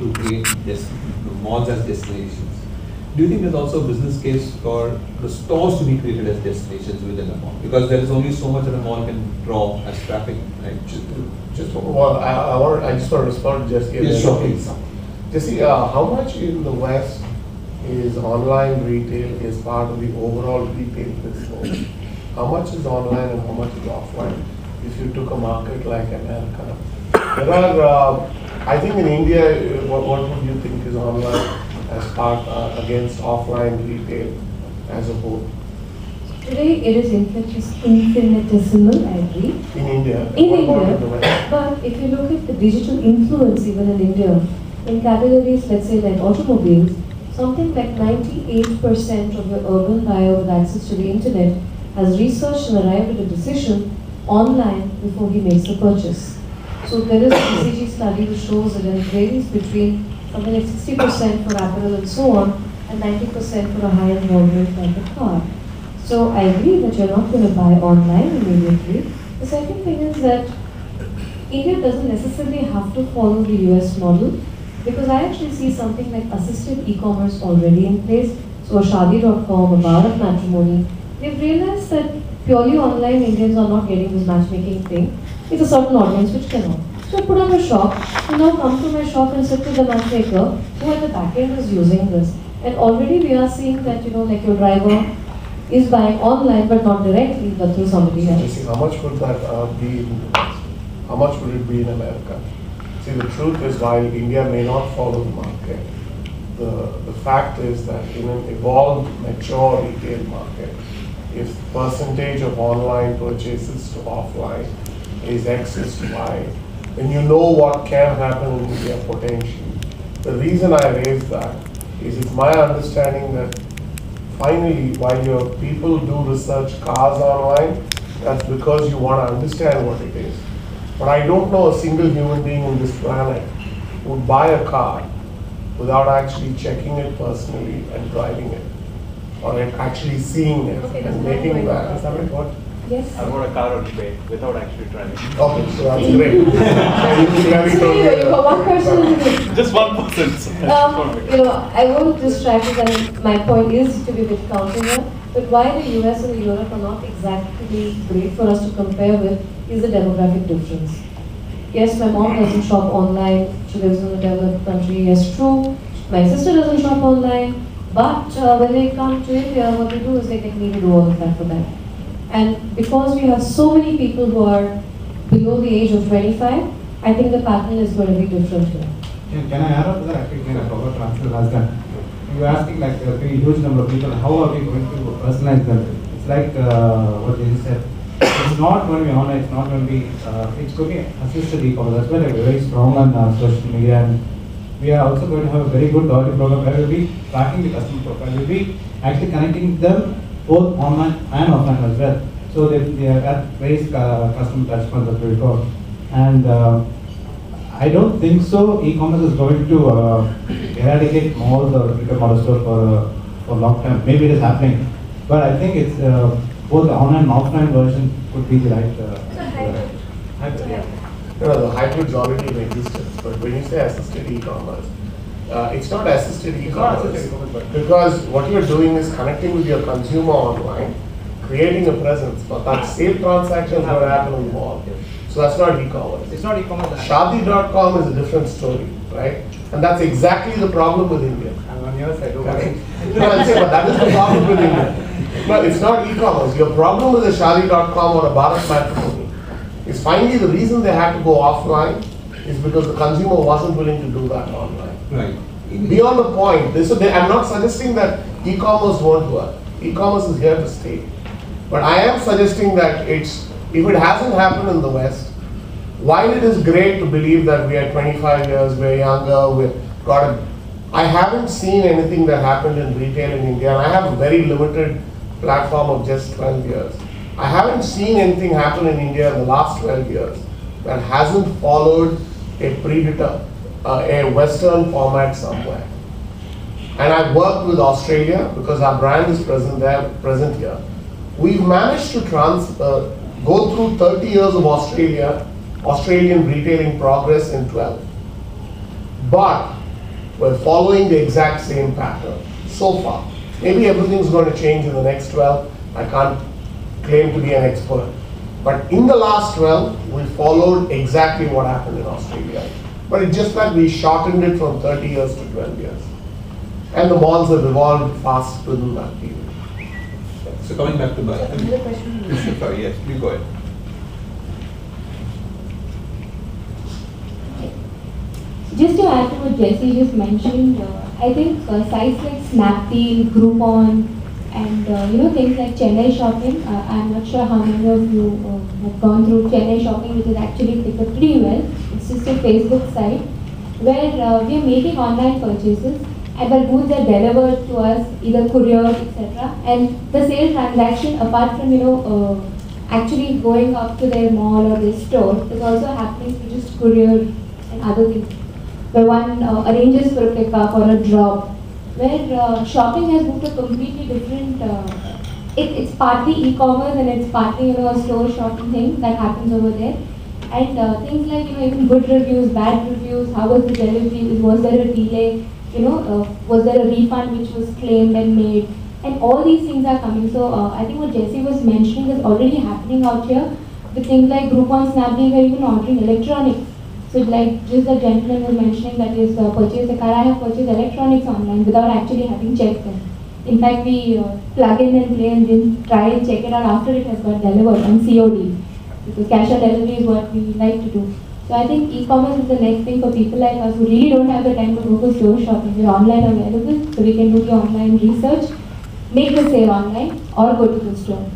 to create malls as destinations. Do you think there's also a business case for the stores to be created as destinations within a mall? Because there is only so much that a mall can draw as traffic, right? Well, I just want to respond to Jesse. Yes, sure, please. Jesse, how much in the West is online retail is part of the overall retail business? How much is online and how much is offline? If you took a market like America, there are, I think in India, what would you think is online as part against offline retail as a whole? Today it is infinitesimal, I agree. In India? In India, but if you look at the digital influence even in India, in categories, let's say like automobiles, something like 98% of your urban buyer with access to the internet has researched and arrived at a decision online before he makes the purchase. So there is a BCG study which shows that it varies between something like 60% for apparel and so on, and 90% for a high-end moderate like a car. So I agree that you're not going to buy online immediately. The second thing is that India doesn't necessarily have to follow the US model, because I actually see something like assisted e-commerce already in place. So a Shadi.com, a Bharat Matrimony, they've realized that purely online Indians are not getting this matchmaking thing. It's a certain audience which cannot. So I put up a shop, you now come to my shop and sit with the matchmaker who at the back end is using this. And already we are seeing that, like your driver is buying online but not directly, but through somebody else. How much would that be in the West? How much would it be in America? See, the truth is, while India may not follow the market, the fact is that in an evolved, mature retail market, if percentage of online purchases to offline is X is to Y, then you know what can happen in India potentially. The reason I raise that is it's my understanding that finally, while your people do research cars online, that's because you want to understand what it is. But I don't know a single human being on this planet who would buy a car without actually checking it personally and driving it, or actually seeing it and making that. Is that right? What? Yes. I bought a car on eBay without actually driving. Okay, so that's great. One person. Just one person. I won't distract you, and my point is to be a bit counter here. But why the US and Europe are not exactly great for us to compare with is the demographic difference. Yes, my mom doesn't shop online. She lives in a developed country. Yes, true. My sister doesn't shop online. But when they come to India, what they do is they get me to do all of that for them. And because we have so many people who are below the age of 25, I think the pattern is going to be different here. Can I add up to that? Actually, can I forgot to answer last time? You were asking like a very huge number of people, how are we going to personalize them? It's like what you said. It's not going to be online, it's not going to be, it's going to be assisted e-commerce. That's why we're very strong on social media, and we are also going to have a very good loyalty program where we'll be tracking the customer profile. We'll be actually connecting them both online and offline as well. So they are at various customer touch points that we call. And I don't think so e-commerce is going to eradicate malls or brick-and-mortar stores for a long time. Maybe it is happening. But I think it's both the online and offline version could be the right. Hybrid, yeah. The hybrid's already in existence, but when you say assisted e-commerce, it's not assisted e-commerce because what you're doing is connecting with your consumer online, creating a presence, but that same transactions will happen in the mall. So that's not e-commerce. It's not e-commerce. Shadi.com is a different story, right? And that's exactly the problem with India. I'm on your side. No, I'll say, but that is the problem with India. But it's not e-commerce. Your problem with a Shadi.com or a Bharat Matrimony is finally the reason they had to go offline is because the consumer wasn't willing to do that online. Right. Beyond the point, I'm not suggesting that e-commerce won't work. E-commerce is here to stay. But I am suggesting that if it hasn't happened in the West, while it is great to believe that we are 25 years, we're younger, I haven't seen anything that happened in retail in India, and I have a very limited platform of just 12 years. I haven't seen anything happen in India in the last 12 years that hasn't followed a predetermined, a Western format somewhere. And I've worked with Australia because our brand is present here. We've managed to go through 30 years of Australian retailing progress in 12. But we're following the exact same pattern so far. Maybe everything's going to change in the next 12. I can't claim to be an expert. But in the last 12, we followed exactly what happened in Australia. But it's just that we shortened it from 30 years to 12 years. And the malls have evolved fast within that period. So coming back to Another question. sorry, yes, please go ahead. Just to add to what Jesse just mentioned, I think sites like Snapdeal, Groupon, and things like Chennai Shopping. I'm not sure how many of you have gone through Chennai Shopping, which is actually picked up pretty well. It's just a Facebook site where we are making online purchases, and the goods are delivered to us, either courier, etc. And the sale transaction, apart from actually going up to their mall or their store, is also happening through just courier and other things, where one arranges for a pickup or a drop, where shopping has moved to a completely different, it's partly e-commerce and it's partly a store shopping thing that happens over there. And things like even good reviews, bad reviews, how was the delivery, was there a delay, was there a refund which was claimed and made, and all these things are coming. So I think what Jesse was mentioning is already happening out here with things like Groupon, Snapdeal, where even ordering electronics. So like just the gentleman was mentioning that is purchased a car, I have purchased electronics online without actually having checked them. In fact, we plug in and play and then try and check it out after it has got delivered on COD. Because cash on delivery is what we like to do. So I think e-commerce is the next thing for people like us who really don't have the time to go for store shopping. We're online available, so we can do the online research, make the sale online, or go to the store.